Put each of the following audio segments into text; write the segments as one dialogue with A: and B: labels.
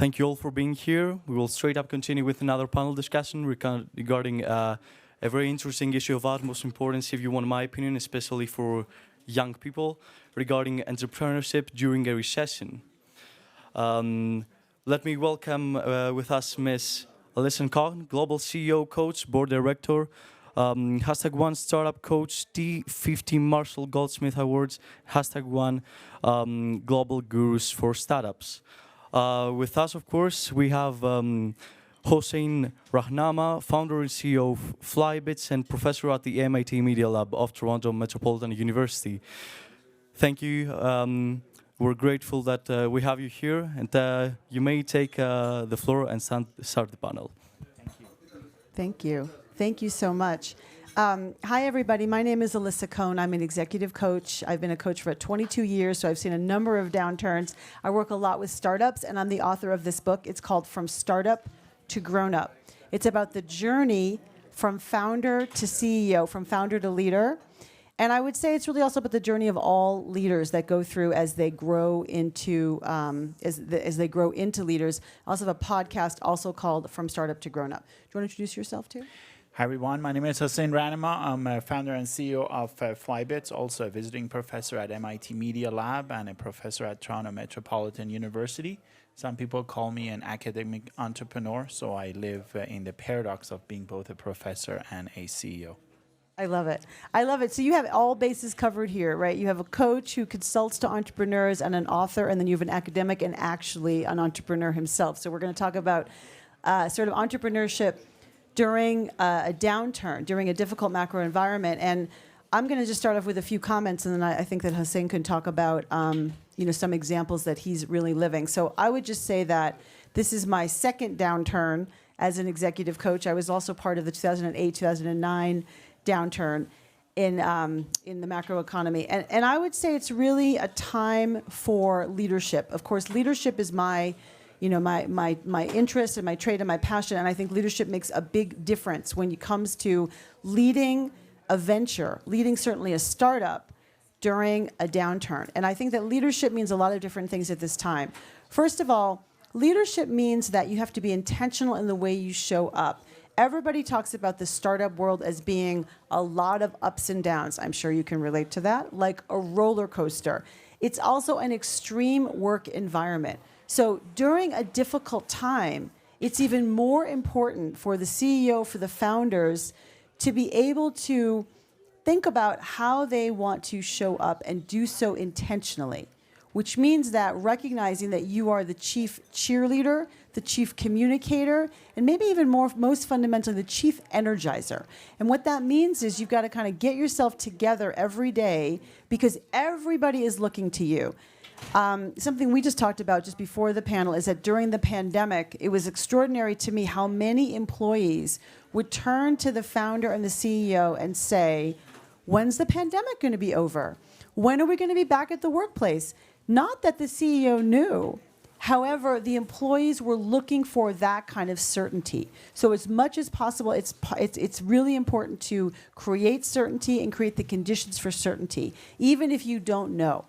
A: Thank you all for being here. We will straight up continue with another panel discussion regarding a very interesting issue of utmost importance, if you want my opinion, especially for young people, regarding entrepreneurship during a recession. Let me welcome with us Ms. Alisa Cohn, Global CEO Coach, Board Director, #1 Startup Coach, T50 Marshall Goldsmith Awards, #1 Global Gurus for Startups. With us, of course, we have Hossein Rahnama, founder and CEO of Flybits and professor at the MIT Media Lab of Toronto Metropolitan University. Thank you. We're grateful that we have you here, and you may take the floor and start the panel.
B: Thank you. Thank you. Thank you so much. Hi, everybody. My name is Alisa Cohn. I'm an executive coach. I've been a coach for 22 years, so I've seen a number of downturns. I work a lot with startups, and I'm the author of this book. It's called From Startup to Grown Up. It's about the journey from founder to CEO, from founder to leader. And I would say it's really also about the journey of all leaders that go through as they grow into as they grow into leaders. I also have a podcast also called From Startup to Grown Up. Do you want to introduce yourself too?
C: Hi everyone, my name is Hossein Rahnama. I'm a founder and CEO of Flybits, also a visiting professor at MIT Media Lab and a professor at Toronto Metropolitan University. Some people call me an academic entrepreneur, so I live in the paradox of being both a professor and a CEO.
B: I love it. I love it. So you have all bases covered here, right? You have a coach who consults to entrepreneurs and an author, and then you have an academic and actually an entrepreneur himself. So we're going to talk about sort of entrepreneurship during a downturn, during a difficult macro environment. And I'm going to just start off with a few comments, and then I think that Hossein can talk about some examples that he's really living. So I would just say that this is my second downturn as an executive coach. I was also part of the 2008-2009 downturn in the macroeconomy. And I would say it's really a time for leadership. Of course, leadership is my interest and my trait and my passion, and I think leadership makes a big difference when it comes to leading a venture, leading certainly a startup during a downturn. And I think that leadership means a lot of different things at this time. First of all, leadership means that you have to be intentional in the way you show up. Everybody talks about the startup world as being a lot of ups and downs. I'm sure you can relate to that, like a roller coaster. It's also an extreme work environment. So during a difficult time, it's even more important for the CEO, for the founders, to be able to think about how they want to show up and do so intentionally, which means that recognizing that you are the chief cheerleader, the chief communicator, and maybe even most fundamentally, the chief energizer. And what that means is you've got to kind of get yourself together every day because everybody is looking to you. Something we just talked about just before the panel is that during the pandemic, it was extraordinary to me how many employees would turn to the founder and the CEO and say, when's the pandemic going to be over? When are we going to be back at the workplace? Not that the CEO knew. However, the employees were looking for that kind of certainty. So as much as possible, it's really important to create certainty and create the conditions for certainty, even if you don't know.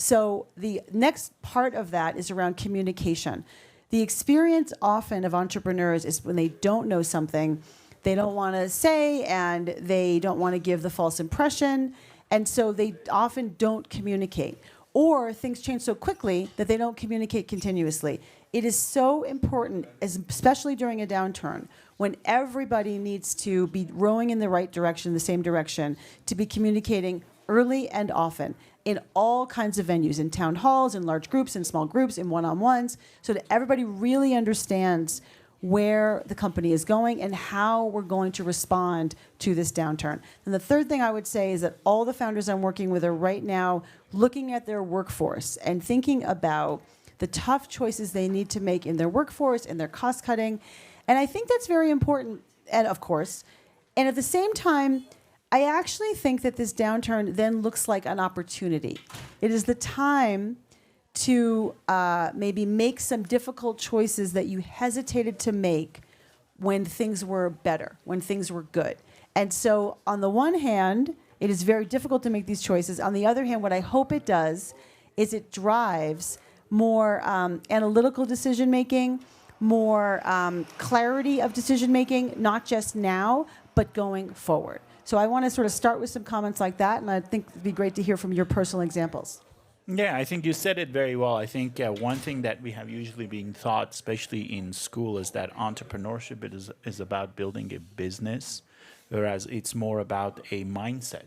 B: So the next part of that is around communication. The experience often of entrepreneurs is when they don't know something, they don't want to say and they don't want to give the false impression, and so they often don't communicate. Or things change so quickly that they don't communicate continuously. It is so important, especially during a downturn, when everybody needs to be rowing in the right direction, the same direction, to be communicating early and often in all kinds of venues, in town halls, in large groups, in small groups, in one-on-ones, so that everybody really understands where the company is going and how we're going to respond to this downturn. And the third thing I would say is that all the founders I'm working with are right now looking at their workforce and thinking about the tough choices they need to make in their workforce and their cost cutting. And I think that's very important, and of course, and at the same time, I actually think that this downturn then looks like an opportunity. It is the time to maybe make some difficult choices that you hesitated to make when things were better, when things were good. And so on the one hand, it is very difficult to make these choices. On the other hand, what I hope it does is it drives more analytical decision making, more clarity of decision making, not just now, but going forward. So I want to sort of start with some comments like that, and I think it'd be great to hear from your personal examples.
C: Yeah, I think you said it very well. I think one thing that we have usually been taught, especially in school, is that entrepreneurship is about building a business, whereas it's more about a mindset.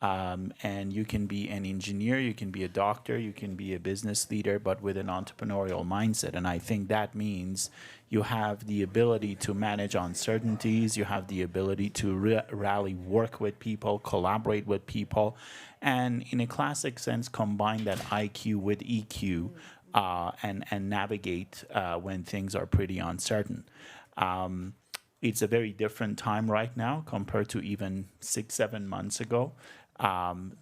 C: And you can be an engineer, you can be a doctor, you can be a business leader, but with an entrepreneurial mindset. And I think that means you have the ability to manage uncertainties, you have the ability to rally, work with people, collaborate with people, and in a classic sense, combine that IQ with EQ and navigate when things are pretty uncertain. It's a very different time right now compared to even 6-7 months ago.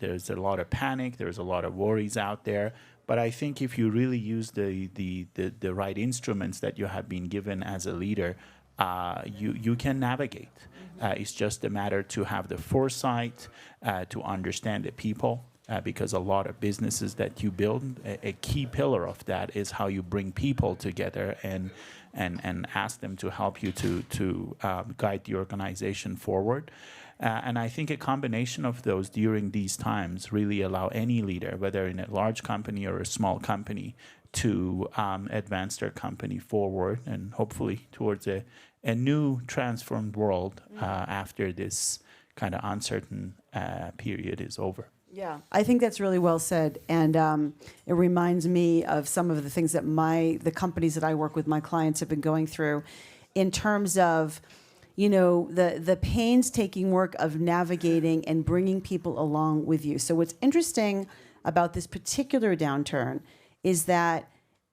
C: There's a lot of panic, there's a lot of worries out there. But I think if you really use the right instruments that you have been given as a leader, you can navigate. It's just a matter to have the foresight, to understand the people, because a lot of businesses that you build, a key pillar of that is how you bring people together and ask them to help you to guide the organization forward. And I think a combination of those during these times really allow any leader, whether in a large company or a small company, to advance their company forward and hopefully towards a new transformed world after this kind of uncertain period is over.
B: Yeah, I think that's really well said, and it reminds me of some of the things that the companies that I work with, my clients have been going through, in terms of, you know, the painstaking work of navigating and bringing people along with you. So what's interesting about this particular downturn is that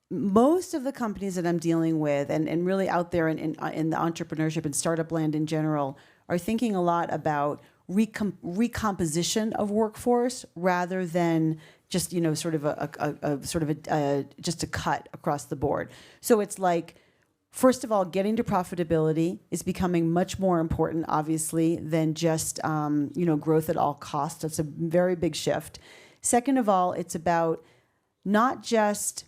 B: most of the companies that I'm dealing with, and really out there in the entrepreneurship and startup land in general, are thinking a lot about recomposition of workforce rather than just, you know, sort of just a cut across the board. So it's like, first of all, getting to profitability is becoming much more important, obviously, than just growth at all costs. That's a very big shift. Second of all, it's about not just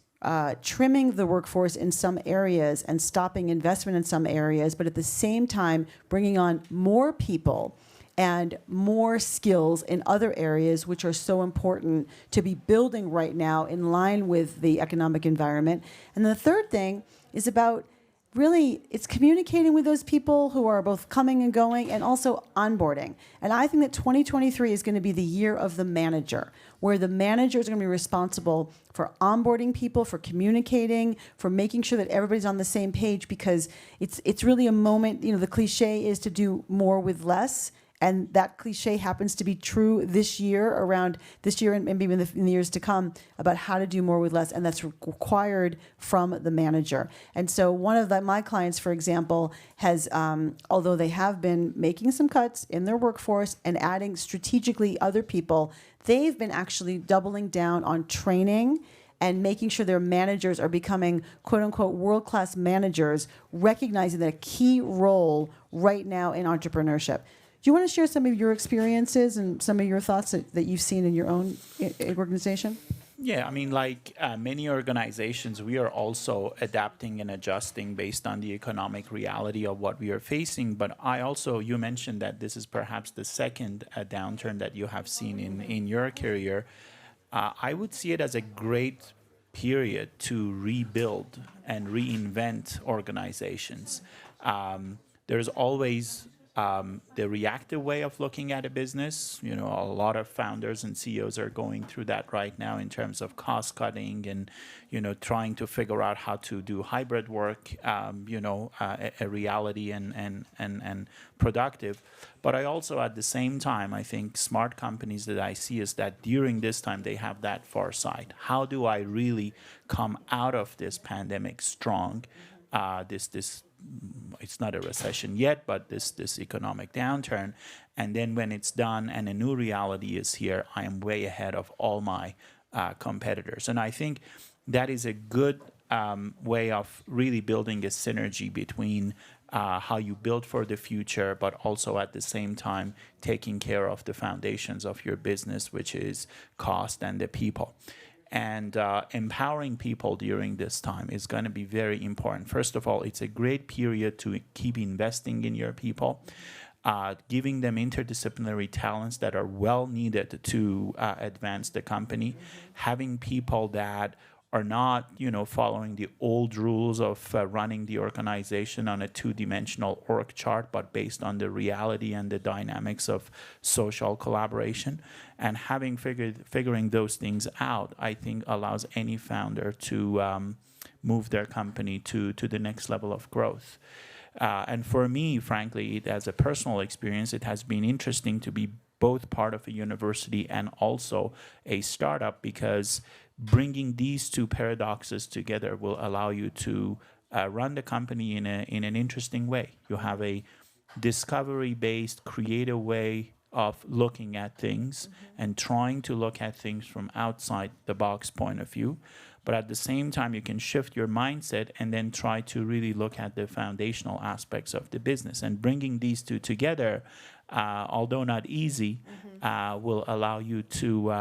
B: trimming the workforce in some areas and stopping investment in some areas, but at the same time bringing on more people and more skills in other areas, which are so important to be building right now in line with the economic environment. And the third thing is about really, it's communicating with those people who are both coming and going and also onboarding. And I think that 2023 is going to be the year of the manager, where the manager is going to be responsible for onboarding people, for communicating, for making sure that everybody's on the same page, because it's really a moment, you know, the cliche is to do more with less. And that cliche happens to be true this year, around this year and maybe in the years to come, about how to do more with less. And that's required from the manager. And so one of my clients, for example, has, although they have been making some cuts in their workforce and adding strategically other people, they've been actually doubling down on training and making sure their managers are becoming, quote unquote, world-class managers, recognizing that a key role right now in entrepreneurship. Do you want to share some of your experiences and some of your thoughts that you've seen in your own organization?
C: Yeah, I mean, like many organizations, we are also adapting and adjusting based on the economic reality of what we are facing. But you mentioned that this is perhaps the second downturn that you have seen in your career. I would see it as a great period to rebuild and reinvent organizations. There's always the reactive way of looking at a business. You know, a lot of founders and CEOs are going through that right now in terms of cost cutting and, you know, trying to figure out how to do hybrid work, a reality and productive. But I also, at the same time, I think smart companies that I see is that during this time, they have that foresight. How do I really come out of this pandemic strong? It's not a recession yet, but this economic downturn. And then when it's done and a new reality is here, I am way ahead of all my competitors. And I think that is a good way of really building a synergy between how you build for the future, but also at the same time taking care of the foundations of your business, which is cost and the people. And empowering people during this time is going to be very important. First of all, it's a great period to keep investing in your people, giving them interdisciplinary talents that are well needed to advance the company, having people that are not, following the old rules of running the organization on a two-dimensional org chart, but based on the reality and the dynamics of social collaboration. And figuring those things out, I think allows any founder to move their company to the next level of growth. And for me, frankly, as a personal experience, it has been interesting to be both part of a university and also a startup, because bringing these two paradoxes together will allow you to run the company in an interesting way. You have a discovery-based, creative way of looking at things and trying to look at things from outside the box point of view. But at the same time, you can shift your mindset and then try to really look at the foundational aspects of the business. And bringing these two together, although not easy, will allow you to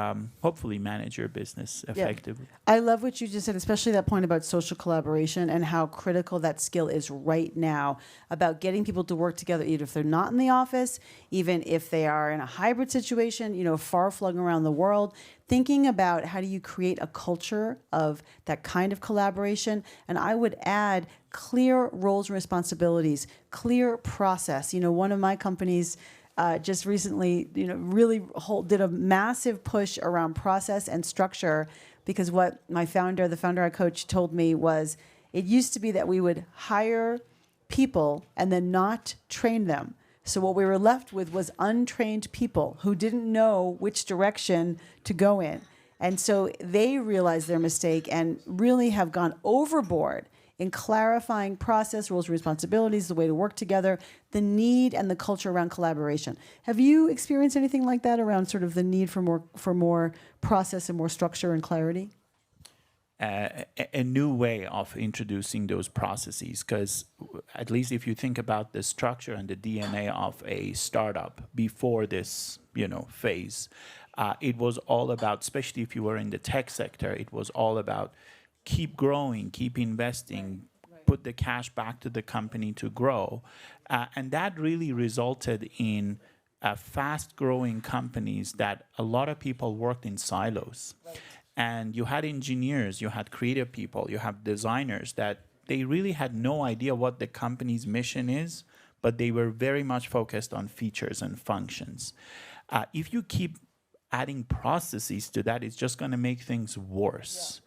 C: hopefully manage your business effectively.
B: I love what you just said, especially that point about social collaboration and how critical that skill is right now, about getting people to work together, even if they're not in the office, even if they are in a hybrid situation, far flung around the world. Thinking about how do you create a culture of that kind of collaboration. And I would add clear roles and responsibilities, clear process. One of my companies just recently, really did a massive push around process and structure, because what the founder I coached, told me was, it used to be that we would hire people and then not train them. So what we were left with was untrained people who didn't know which direction to go in. And so they realized their mistake and really have gone overboard in clarifying process, roles, and responsibilities, the way to work together, the need and the culture around collaboration. Have you experienced anything like that around sort of the need for more process and more structure and clarity?
C: A new way of introducing those processes, because at least if you think about the structure and the DNA of a startup before this, phase, it was all about, especially if you were in the tech sector, it was all about keep growing, keep investing, put the cash back to the company to grow. And that really resulted in fast-growing companies that a lot of people worked in silos. Right. And you had engineers, you had creative people, you have designers that they really had no idea what the company's mission is, but they were very much focused on features and functions. If you keep adding processes to that, it's just going to make things worse.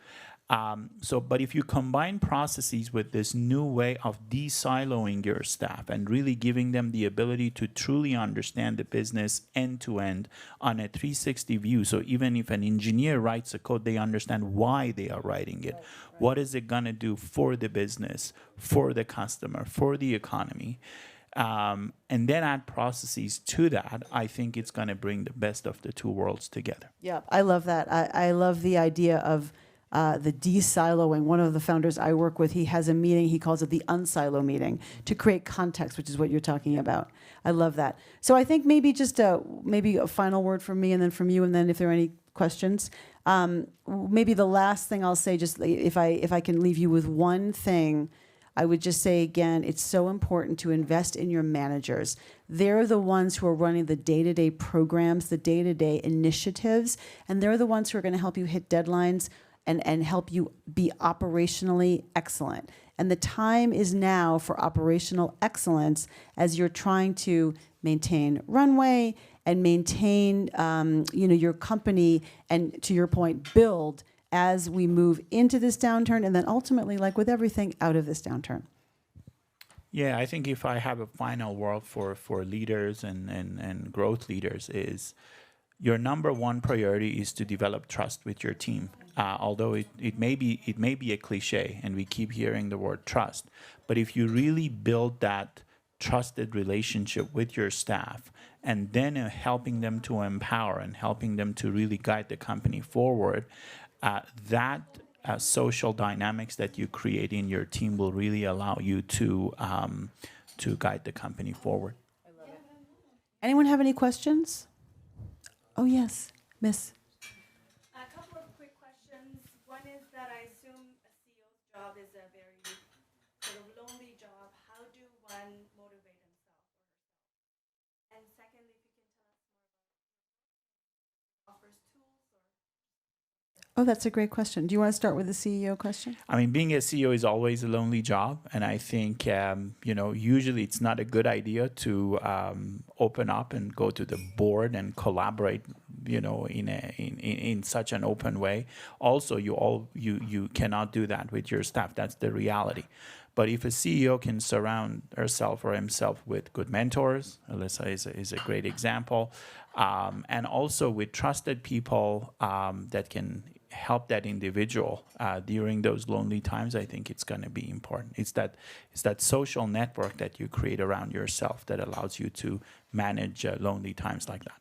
C: But if you combine processes with this new way of de-siloing your staff and really giving them the ability to truly understand the business end-to-end on a 360 view, so even if an engineer writes a code, they understand why they are writing it. Right. What is it going to do for the business, for the customer, for the economy? And then add processes to that, I think it's going to bring the best of the two worlds together.
B: Yeah, I love that. I love the idea of the de-siloing. One of the founders I work with, he has a meeting, he calls it the unsilo meeting, to create context, which is what you're talking about. I love that. So I think maybe just maybe a final word from me and then from you, and then if there are any questions. Maybe the last thing I'll say, just if I can leave you with one thing, I would just say again, it's so important to invest in your managers. They're the ones who are running the day-to-day programs, the day-to-day initiatives, and they're the ones who are going to help you hit deadlines and help you be operationally excellent. And the time is now for operational excellence as you're trying to maintain runway and maintain your company and, to your point, build as we move into this downturn and then ultimately, like with everything, out of this downturn.
C: Yeah, I think if I have a final word for leaders and growth leaders is your number one priority is to develop trust with your team. Although it may be a cliche and we keep hearing the word trust, but if you really build that trusted relationship with your staff and then helping them to empower and helping them to really guide the company forward, that social dynamics that you create in your team will really allow you to guide the company forward.
B: I love it. Anyone have any questions? Oh, yes, Miss.
D: A couple of quick questions. job is a very sort of lonely job, how do one motivate himself or herself? And secondly, if you can tell us more about offers tools or
B: Oh, that's a great question. Do you want to start with the CEO question?
C: I mean, being a CEO is always a lonely job, and I think usually it's not a good idea to open up and go to the board and collaborate, in such an open way. Also, you cannot do that with your staff. That's the reality. But if a CEO can surround herself or himself with good mentors, Alisa is a great example, and also with trusted people that can help that individual during those lonely times, I think it's going to be important. It's that social network that you create around yourself that allows you to manage lonely times like that.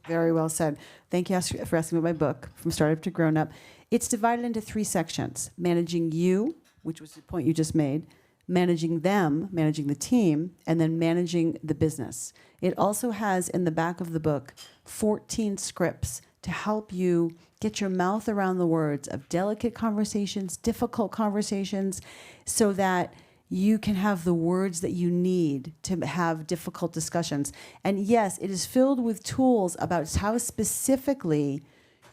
B: Very well said. Thank you for asking about my book, From Startup to Grown Up. It's divided into 3 sections: managing you, which was the point you just made, managing them, managing the team, and then managing the business. It also has in the back of the book 14 scripts to help you get your mouth around the words of delicate conversations, difficult conversations, so that you can have the words that you need to have difficult discussions. And yes, it is filled with tools about how specifically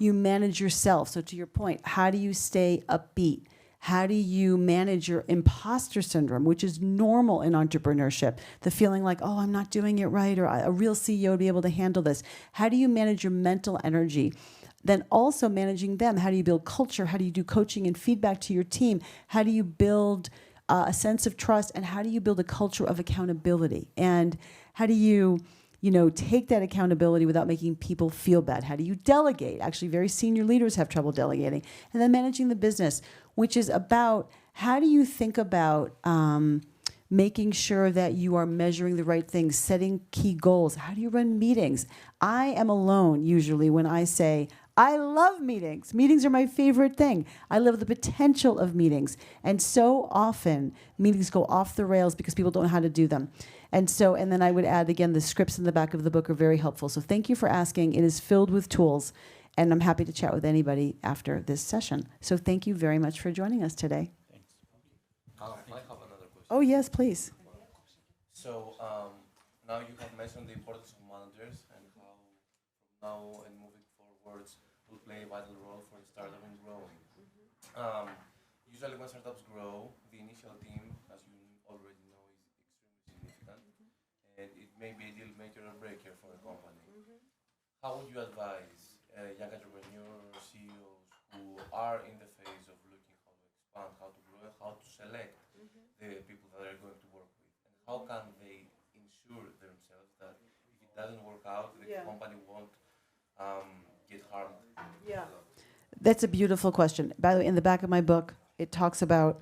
B: you manage yourself. So to your point, how do you stay upbeat? How do you manage your imposter syndrome, which is normal in entrepreneurship? The feeling like, oh, I'm not doing it right, or a real CEO would be able to handle this. How do you manage your mental energy? Then also managing them. How do you build culture? How do you do coaching and feedback to your team? How do you build a sense of trust? And how do you build a culture of accountability? And how do you take that accountability without making people feel bad? How do you delegate? Actually, very senior leaders have trouble delegating. And then managing the business, which is about how do you think about making sure that you are measuring the right things, setting key goals. How do you run meetings? I am alone usually when I say, I love meetings. Meetings are my favorite thing. I love the potential of meetings. And so often meetings go off the rails because people don't know how to do them. And then I would add, again, the scripts in the back of the book are very helpful. So thank you for asking. It is filled with tools. And I'm happy to chat with anybody after this session. So thank you very much for joining us today.
C: Thanks.
E: I have another question.
B: Oh, yes, please.
E: So now you have mentioned the importance of managers and how from now and moving forwards will play a vital role for the startup in growing. Usually when startups grow, the initial team, as you already know, is extremely significant, and it may be a deal maker or breaker for a company. How would you advise young entrepreneurs, CEOs who are in the phase of looking how to expand, how to grow, and how to select the people that they're going to work with? And how can they ensure themselves that if it doesn't work out, the company won't get harmed?
B: Yeah. That's a beautiful question. By the way, in the back of my book, it talks about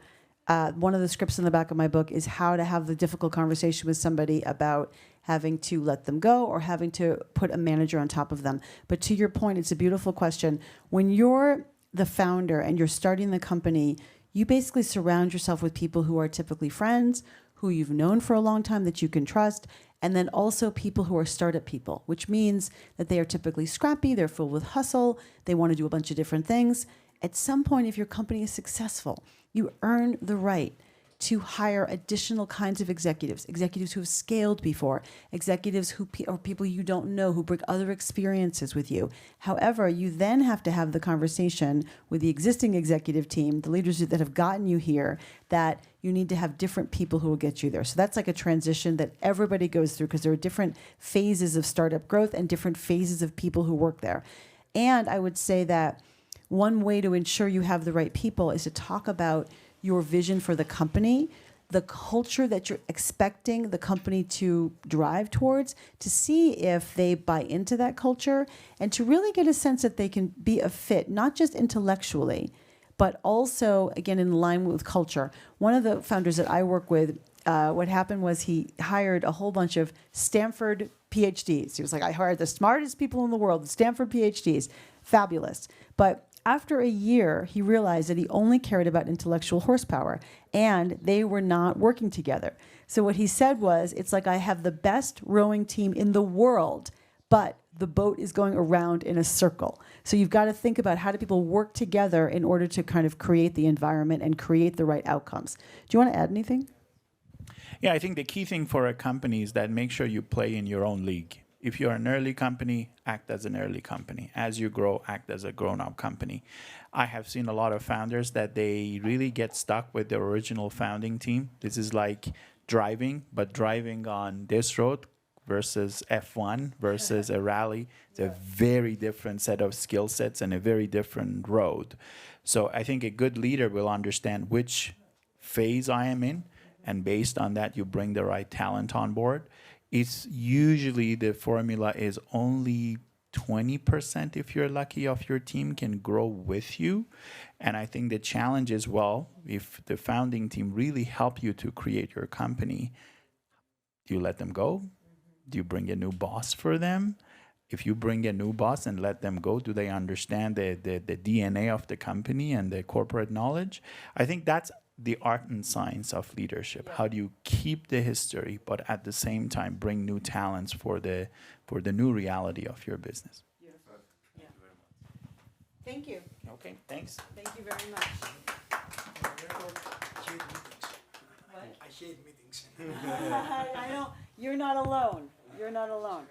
B: one of the scripts in the back of my book is how to have the difficult conversation with somebody about having to let them go or having to put a manager on top of them. But to your point, it's a beautiful question. When you're the founder and you're starting the company, you basically surround yourself with people who are typically friends, who you've known for a long time that you can trust, and then also people who are startup people, which means that they are typically scrappy, they're filled with hustle, they want to do a bunch of different things. At some point, if your company is successful, you earn the right to hire additional kinds of executives who have scaled before, executives who are people you don't know, who bring other experiences with you. However, you then have to have the conversation with the existing executive team, the leaders that have gotten you here, that you need to have different people who will get you there. So that's like a transition that everybody goes through because there are different phases of startup growth and different phases of people who work there. And I would say that one way to ensure you have the right people is to talk about your vision for the company, the culture that you're expecting the company to drive towards, to see if they buy into that culture, and to really get a sense that they can be a fit, not just intellectually, but also, again, in line with culture. One of the founders that I work with, what happened was he hired a whole bunch of Stanford PhDs. He was like, I hired the smartest people in the world, the Stanford PhDs. Fabulous. But after a year, he realized that he only cared about intellectual horsepower, and they were not working together. So what he said was, it's like I have the best rowing team in the world, but the boat is going around in a circle. So you've got to think about how do people work together in order to kind of create the environment and create the right outcomes. Do you want to add anything?
C: Yeah, I think the key thing for a company is that make sure you play in your own league. If you're an early company, act as an early company. As you grow, act as a grown-up company. I have seen a lot of founders that they really get stuck with the original founding team. This is like driving, but driving on this road versus F1 versus a rally. It's a very different set of skill sets and a very different road. So I think a good leader will understand which phase I am in, and based on that, you bring the right talent on board. It's usually the formula is only 20%, if you're lucky, of your team can grow with you. And I think the challenge is, well, if the founding team really help you to create your company, do you let them go? Do you bring a new boss for them? If you bring a new boss and let them go, do they understand the DNA of the company and the corporate knowledge? I think that's the art and science of leadership. How do you keep the history, but at the same time bring new talents for the new reality of your business?
B: Beautiful. Yeah. Thank you.
C: Okay, thanks.
B: Thank you very much.
F: I hate meetings.
B: I know. You're not alone. You're not alone.